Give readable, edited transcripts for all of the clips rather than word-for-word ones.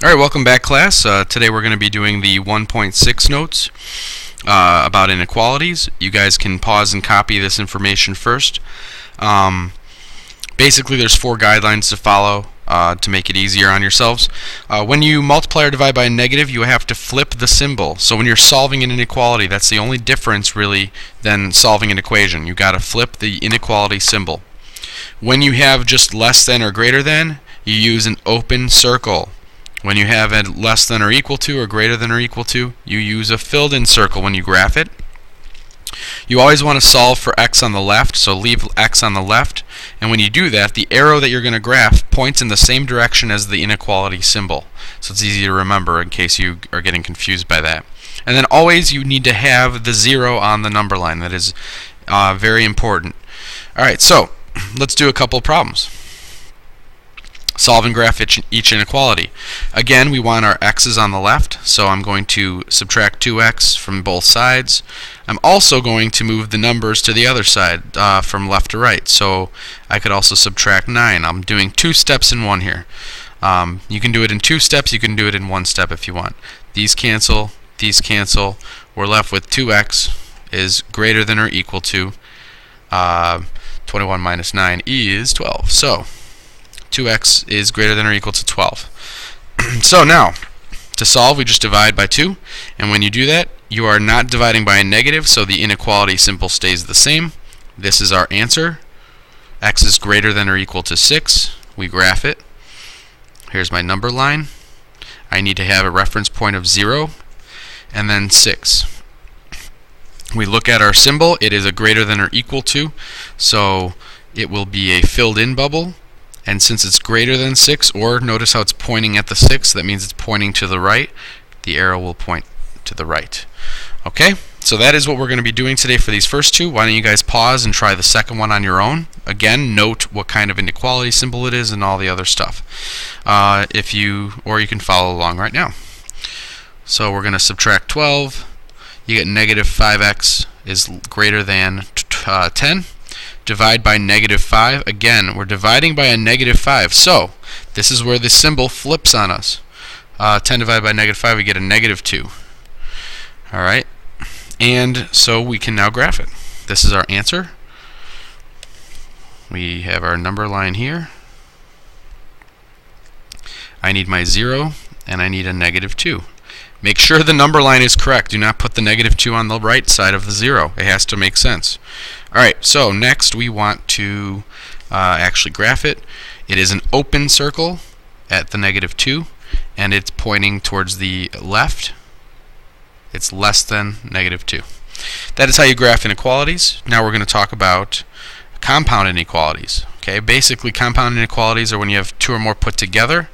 Alright, welcome back, class. Today we're going to be doing the 1.6 notes about inequalities. You guys can pause and copy this information first. Basically, there's 4 guidelines to follow to make it easier on yourselves. When you multiply or divide by a negative, you have to flip the symbol. So when you're solving an inequality, that's the only difference, really, than solving an equation. You got to flip the inequality symbol. When you have just less than or greater than, you use an open circle. When you have a less than or equal to or greater than or equal to, you use a filled-in circle when you graph it. You always want to solve for x on the left, so leave x on the left. And when you do that, the arrow that you're going to graph points in the same direction as the inequality symbol. So it's easy to remember in case you are getting confused by that. And then always you need to have the 0 on the number line. That is very important. Alright, so let's do a couple of problems. Solve and graph each inequality. Again, we want our x's on the left, so I'm going to subtract 2x from both sides. I'm also going to move the numbers to the other side from left to right, so I could also subtract 9. I'm doing 2 steps in one here. You can do it in 2 steps, you can do it in 1 step if you want. These cancel, we're left with 2x is greater than or equal to 21 minus 9 is 12. So 2x is greater than or equal to 12. So now, to solve, we just divide by 2. And when you do that, you are not dividing by a negative, so the inequality symbol stays the same. This is our answer. X is greater than or equal to 6. We graph it. Here's my number line. I need to have a reference point of 0 and then 6. We look at our symbol. It is a greater than or equal to, so it will be a filled-in bubble. And since it's greater than 6, or notice how it's pointing at the 6, that means it's pointing to the right. The arrow will point to the right. Okay, so that is what we're going to be doing today for these first 2. Why don't you guys pause and try the second one on your own. Again, note what kind of inequality symbol it is and all the other stuff. Or you can follow along right now. So we're going to subtract 12. You get negative 5x is greater than 10. Divide by negative 5. Again, we're dividing by a negative 5. So this is where the symbol flips on us. 10 divided by negative 5, we get a negative 2. Alright, and so we can now graph it. This is our answer. We have our number line here. I need my 0, and I need a negative 2. Make sure the number line is correct. Do not put the negative 2 on the right side of the 0. It has to make sense. Alright, so next we want to actually graph it. It is an open circle at the negative 2, and it's pointing towards the left. It's less than negative 2. That is how you graph inequalities. Now we're going to talk about compound inequalities. Okay, basically compound inequalities are when you have 2 or more put together.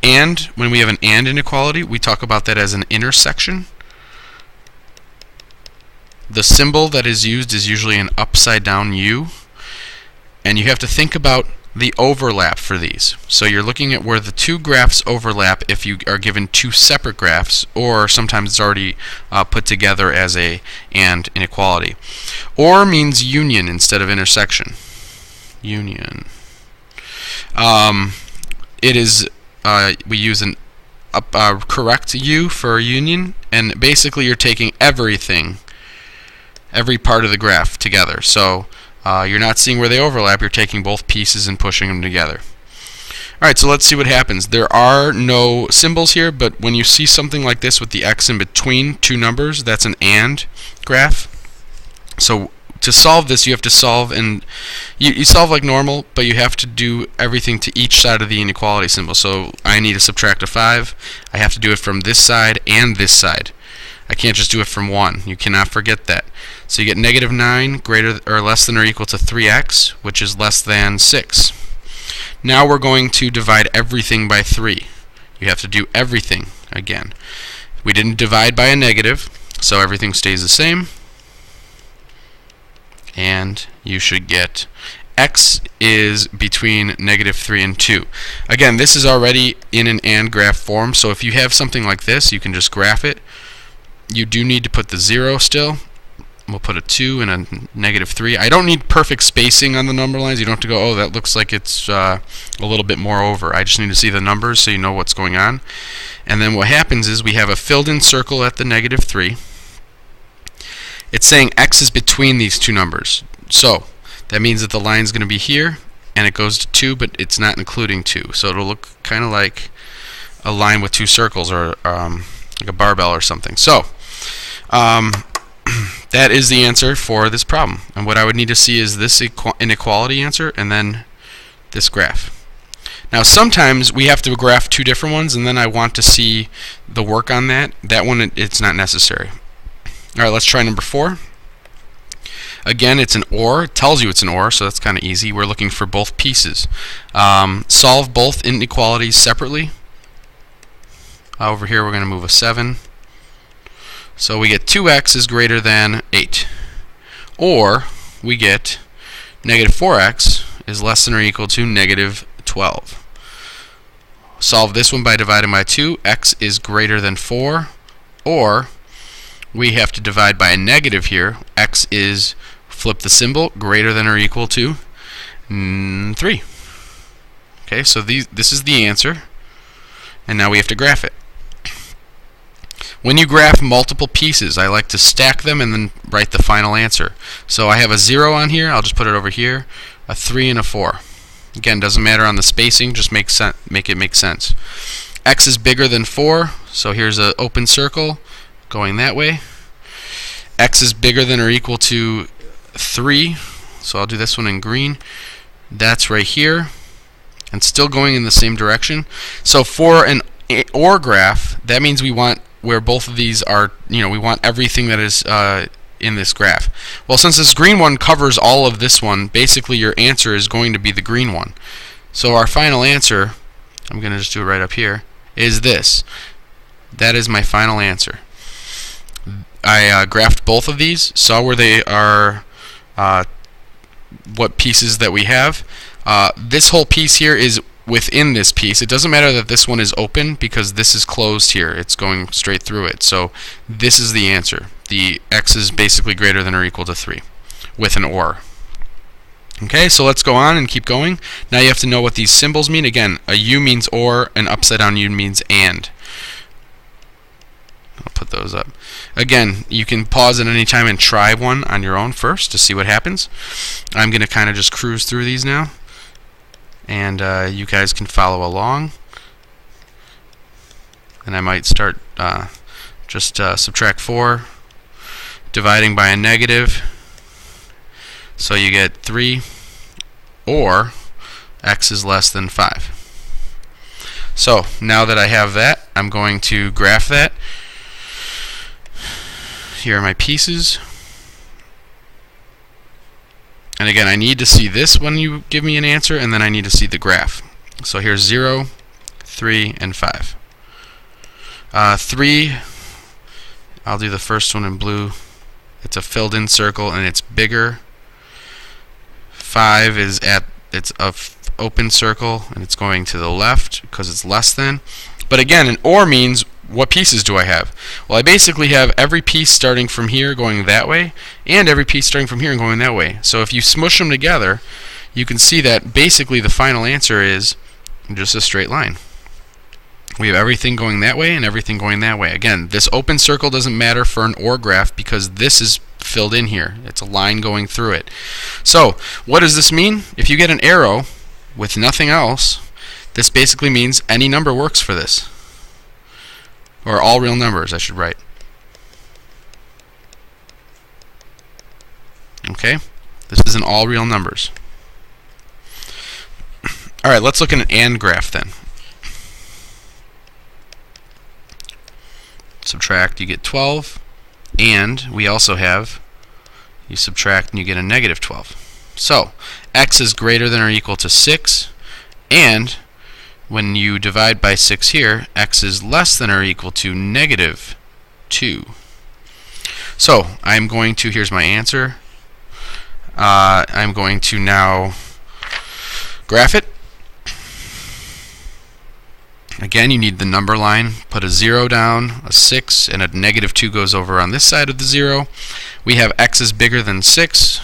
And when we have an and inequality, we talk about that as an intersection. The symbol that is used is usually an upside down U, and you have to think about the overlap for these. So you're looking at where the 2 graphs overlap if you are given 2 separate graphs, or sometimes it's already put together as a and inequality. Or means union instead of intersection. Union. We use a correct U for union, and basically you're taking everything, every part of the graph together. So you're not seeing where they overlap, you're taking both pieces and pushing them together. Alright, so let's see what happens. There are no symbols here, but when you see something like this with the x in between 2 numbers, that's an and graph. So to solve this, you have to solve, and you solve like normal, but you have to do everything to each side of the inequality symbol. So I need to subtract a 5. I have to do it from this side and this side. I can't just do it from one. You cannot forget that. So you get negative 9 greater or less than or equal to 3x, which is less than 6. Now we're going to divide everything by 3. You have to do everything again. We didn't divide by a negative, so everything stays the same. And you should get x is between negative 3 and 2. Again, this is already in an and graph form, so if you have something like this, you can just graph it. You do need to put the 0 still, We'll put a 2 and a negative 3. I don't need perfect spacing on the number lines. You don't have to go, oh, that looks like it's a little bit more over. I just need to see the numbers so you know what's going on. And then what happens is we have a filled-in circle at the negative 3. It's saying x is between these two numbers. So that means that the line is going to be here, and it goes to 2, but it's not including 2. So it'll look kind of like a line with two circles, or like a barbell or something. So that is the answer for this problem. And what I would need to see is this inequality answer and then this graph. Now sometimes we have to graph two different ones, and then I want to see the work on that. That one, it's not necessary. Alright, let's try number 4. Again, it's an OR. It tells you it's an OR, so that's kind of easy. We're looking for both pieces. Solve both inequalities separately. Over here we're going to move a 7. So we get 2x is greater than 8. Or we get negative 4x is less than or equal to negative 12. Solve this one by dividing by 2. X is greater than 4. Or we have to divide by a negative here. X is, flip the symbol, greater than or equal to 3. Okay, so this is the answer. And now we have to graph it. When you graph multiple pieces, I like to stack them and then write the final answer. So I have a 0 on here. I'll just put it over here. A 3 and a 4. Again, doesn't matter on the spacing. Just make it make sense. X is bigger than 4. So here's an open circle going that way. X is bigger than or equal to 3. So I'll do this one in green. That's right here. And still going in the same direction. So for an OR graph, that means we want where both of these are, we want everything that is in this graph. Well, since this green one covers all of this one, basically your answer is going to be the green one. So our final answer, I'm going to just do it right up here, is this. That is my final answer. I graphed both of these, saw where they are, what pieces that we have. This whole piece here is within this piece. It doesn't matter that this one is open because this is closed here. It's going straight through it. So this is the answer. The x is basically greater than or equal to 3 with an OR. Okay, so let's go on and keep going. Now you have to know what these symbols mean. Again, a U means OR, an upside down U means AND. I'll put those up. Again, you can pause at any time and try one on your own first to see what happens. I'm going to kind of just cruise through these now. And you guys can follow along. And I might start subtract 4, dividing by a negative. So you get 3, or x is less than 5. So now that I have that, I'm going to graph that. Here are my pieces. And again, I need to see this when you give me an answer, and then I need to see the graph. So here's 0, 3, and 5. 3, I'll do the first one in blue. It's a filled-in circle, and it's bigger. 5 is it's a open circle, and it's going to the left because it's less than. But again, an OR means, what pieces do I have? Well, I basically have every piece starting from here going that way, and every piece starting from here and going that way. So if you smush them together, you can see that basically the final answer is just a straight line. We have everything going that way and everything going that way. Again, this open circle doesn't matter for an OR graph because this is filled in here. It's a line going through it. So what does this mean? If you get an arrow with nothing else, this basically means any number works for this. Or all real numbers, I should write. Okay? This is in all real numbers. Alright, let's look at an AND graph then. Subtract, you get 12. And we also have, you subtract and you get a negative 12. So, x is greater than or equal to 6. And when you divide by 6 here, x is less than or equal to negative 2. So I'm going to, here's my answer. I'm going to now graph it. Again, you need the number line. Put a 0 down, a 6, and a negative 2 goes over on this side of the 0. We have x is bigger than 6.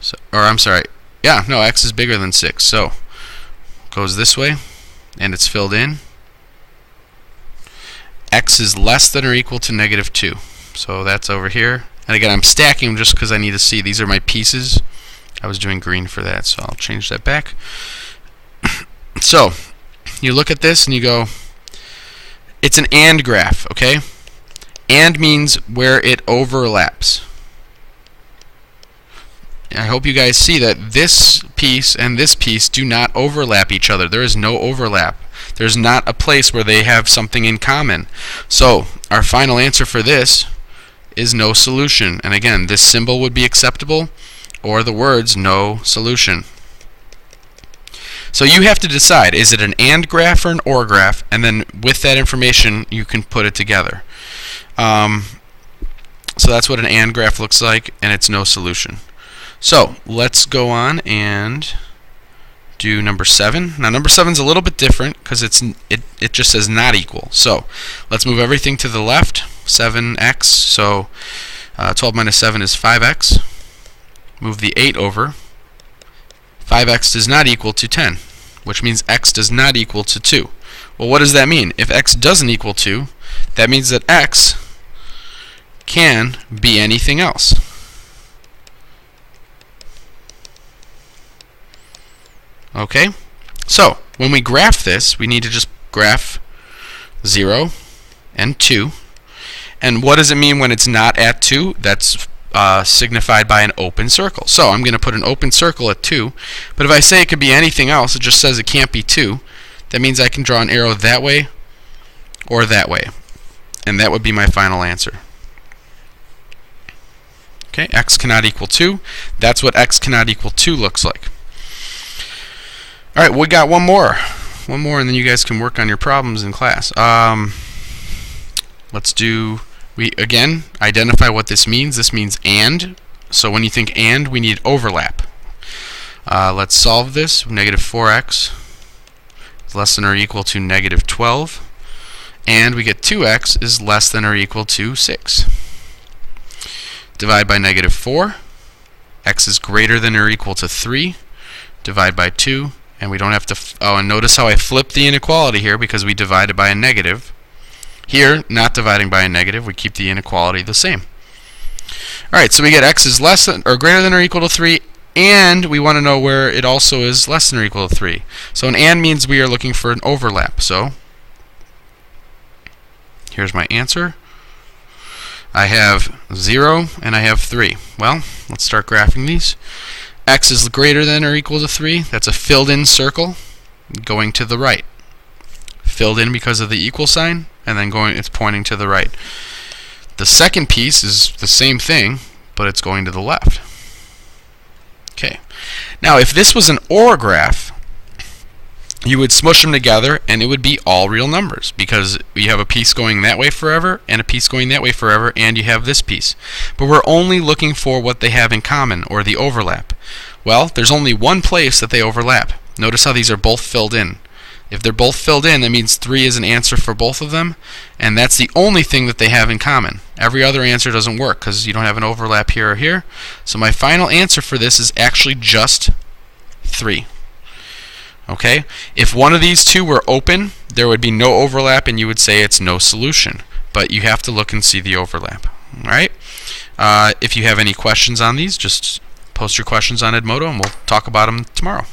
So, or I'm sorry. Yeah, no, x is bigger than 6. So, goes this way, and it's filled in. X is less than or equal to negative 2. So that's over here. And again, I'm stacking them just because I need to see. These are my pieces. I was doing green for that, so I'll change that back. So, you look at this and you go, it's an AND graph, okay? AND means where it overlaps. I hope you guys see that this piece and this piece do not overlap each other. There is no overlap. There's not a place where they have something in common. So, our final answer for this is no solution. And again, this symbol would be acceptable, or the words no solution. So you have to decide, is it an AND graph or an OR graph? And then with that information, you can put it together. So that's what an AND graph looks like, and it's no solution. So let's go on and do number 7. Now number 7 is a little bit different because it just says not equal. So let's move everything to the left. 7x, so 12 minus 7 is 5x. Move the 8 over. 5x does not equal to 10, which means x does not equal to 2. Well, what does that mean? If x doesn't equal 2, that means that x can be anything else. Okay? So, when we graph this, we need to just graph 0 and 2. And what does it mean when it's not at 2? That's signified by an open circle. So I'm going to put an open circle at 2, but if I say it could be anything else, it just says it can't be 2. That means I can draw an arrow that way or that way, and that would be my final answer. Okay, x cannot equal 2. That's what x cannot equal 2 looks like. Alright, we got one more, and then you guys can work on your problems in class. Let's do, we again identify what this means. This means AND. So when you think AND, we need overlap. Let's solve this. Negative 4x is less than or equal to negative 12. And we get 2x is less than or equal to 6. Divide by negative 4. X is greater than or equal to 3. Divide by 2. And we don't have to, oh, and notice how I flipped the inequality here because we divided by a negative. Here, not dividing by a negative, we keep the inequality the same. Alright, so we get x is less than or greater than or equal to 3, and we want to know where it also is less than or equal to 3. So an AND means we are looking for an overlap. So here's my answer. I have 0 and I have 3. Well, let's start graphing these. X is greater than or equal to 3. That's a filled in circle going to the right. Filled in because of the equal sign, and then it's pointing to the right. The second piece is the same thing, but it's going to the left. Okay. Now, if this was an OR graph, you would smush them together, and it would be all real numbers, because you have a piece going that way forever, and a piece going that way forever, and you have this piece. But we're only looking for what they have in common, or the overlap. Well, there's only one place that they overlap. Notice how these are both filled in. If they're both filled in, that means 3 is an answer for both of them, and that's the only thing that they have in common. Every other answer doesn't work because you don't have an overlap here or here. So my final answer for this is actually just 3. Okay? If one of these two were open, there would be no overlap, and you would say it's no solution. But you have to look and see the overlap. Alright? If you have any questions on these, just post your questions on Edmodo, and we'll talk about them tomorrow.